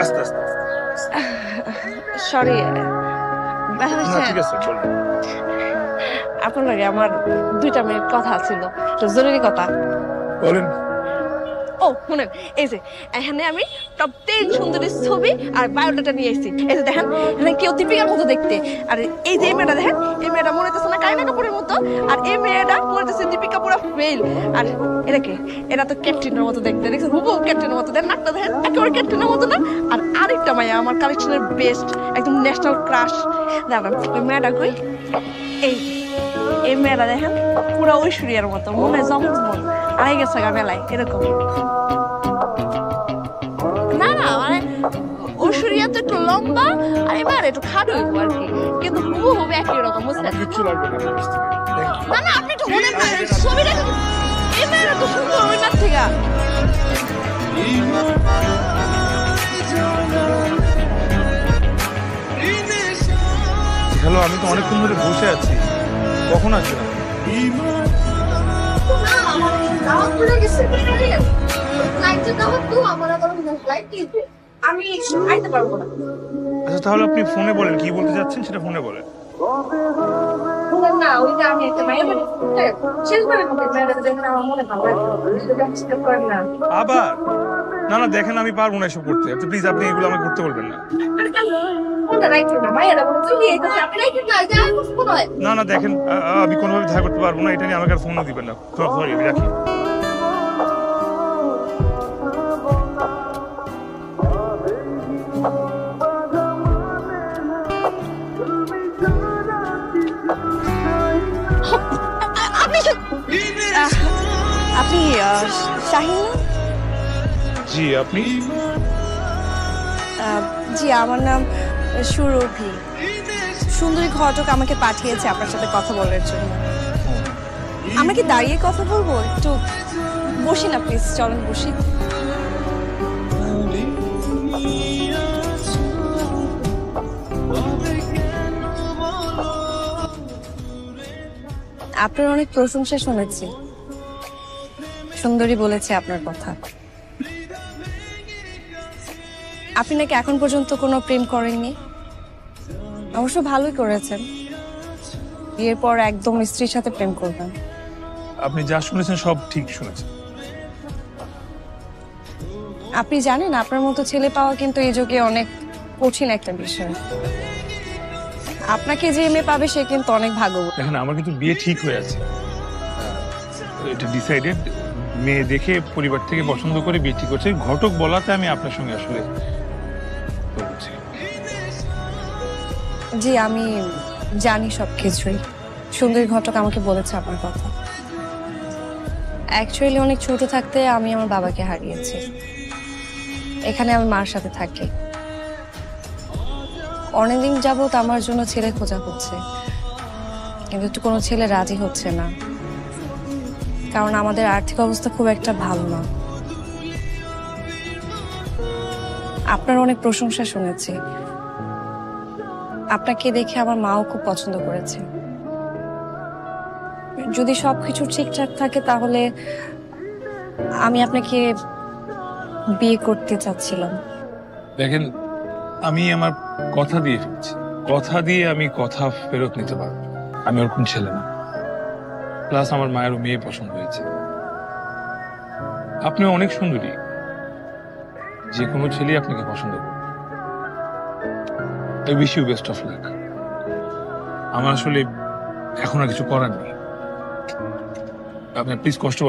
আস্তে আস্তে। সরি, ঠিক আছে বলুন। আপনার লাগে আমার 2 মিনিট কথা ছিল, জরুরি কথা। বলেন। ও শুনেন, এই যে এখানে আমি টপ 10 সুন্দরীর ছবি আর বায়োডাটা নিয়ে এসেছি। এই যে দেখেন, এখানে কেউ দীপিকার মতো দেখতে। আর এই যে এই মেয়েটা দেখেন, এই মেয়েটা মনে হচ্ছে না কারিনা কাপুরের মতো, আর এই মেয়েটা মনে হচ্ছে দীপিকা পুরো ফেল। আর এটা কে? এটা তো ক্যাপ্টেনের মতো দেখতে, দেখছেন হুবহু ক্যাপ্টেনের মতো। দেন নাকটা দেখেন, একেবারে ক্যাপ্টেনের মতো না। আর আরেকটা মাইয়া আমার কালেকশনের বেস্ট, একদম ন্যাশনাল ক্রাশ। দাঁড়ান, ওই মেয়েটা কই? এই এই মেয়েটা দেখেন পুরো ঐশ্বরিয়ার মতো, মনে জমজমন আড়াই গেছে গা মেলায় এরকম। না না, মানে ঐশ্বরিয়া তো একটু লম্বা আর এবার একটু খাটো হইব আর কি, কিন্তু হুবহু একই রকম, বুঝলেন? কিচ্ছু লাগবে না। না না, আপনি একটু বলেন না, ছবিটা এই মেয়েরা তো সুন্দর ওই না থেকে। হ্যালো, আমি তো অনেকক্ষণ ধরে বসে আছি, কখন আসবেন? আমি আইতে পারবো না। আচ্ছা তাহলে আপনি ফোনে বলেন, কি বলতে চাচ্ছেন সেটা ফোনে বলেন। না, ওইটা আমি একটা মায়ের বাড়ি শেষবারের মতো মেয়েরা দেখে আমার মনে ভালো লাগে না। আবার না না, দেখেন আমি পারবো না এসব করতে। আপনি প্লিজ, আপনি এগুলো আমাকে করতে বলবেন না। না না দেখেন, আমি কোনোভাবে দেখা করতে পারবো না, এটা নিয়ে আমাকে আর ফোনও দিবেন না। সরি, আমি রাখি। আপনি শাহিন? জি আপনি? জি, আমার নাম সুরভি। সুন্দরী ঘটক আমাকে পাঠিয়েছে আপনার সাথে কথা বলার জন্য। আমরা কি দাঁড়িয়ে কথা বলবো? একটু বসি না প্লিজ, চলেন বসি। আপনার অনেক প্রশংসা শুনেছি, সুন্দরী বলেছে আপনার কথা। আপনি নাকি এখন পর্যন্ত কোনো প্রেম করেননি? অবশ্য ভালোই করেছেন, বিয়ের পর একদম স্ত্রীর সাথে প্রেম করবেন। আপনি যা শুনেছেন সব ঠিক শুনেছেন। আপনি জানেন আপনার মতো ছেলে পাওয়া কিন্তু এই যুগে অনেক কঠিন একটা বিষয়। আপনাকে যে মেয়ে পাবে সে কিন্তু অনেক ভাগ্যবান। দেখেন, আমার কিন্তু বিয়ে ঠিক হয়ে আছে, এটা ডিসাইডেড। মেয়ে দেখে পরিবার থেকে পছন্দ করে বিয়ে ঠিক করছে। ঘটক বলাতে আমি আপনার সঙ্গে আসলে বলছি। জি, আমি জানি সবকিছুই। সুন্দরী ঘটক আমাকে বলেছে আপনার কথা। অ্যাকচুয়ালি অনেক ছোট থাকতে আমি আমার বাবাকে হারিয়েছি। এখানে আমি মার সাথে থাকি। অনেকদিন যাবত আমার জন্য ছেলে খোঁজা হচ্ছে, কিন্তু কোনো ছেলে রাজি হচ্ছে না, কারণ আমাদের আর্থিক অবস্থা খুব একটা ভালো না। আপনার অনেক প্রশংসা শুনেছি, আপনাকে দেখে আমার মাও খুব পছন্দ করেছে। যদি সবকিছু ঠিকঠাক থাকে তাহলে আমি আপনাকে বিয়ে করতে চাচ্ছিলাম। দেখেন, আমি আমার কথা দিয়ে ফেলছি। কথা দিয়ে আমি কথা ফেরত নিতে পারবো। আমি ওরকম ছেলে না। প্লাস আমার মায়েরও মেয়ে পছন্দ হয়েছে। আপনি অনেক সুন্দরী, যে কোনো ছেলে আপনাকে পছন্দ করবে। I wish you best of luck. আমার আসলে এখন আর কিছু করার নেই। আপনি প্লিজ কষ্ট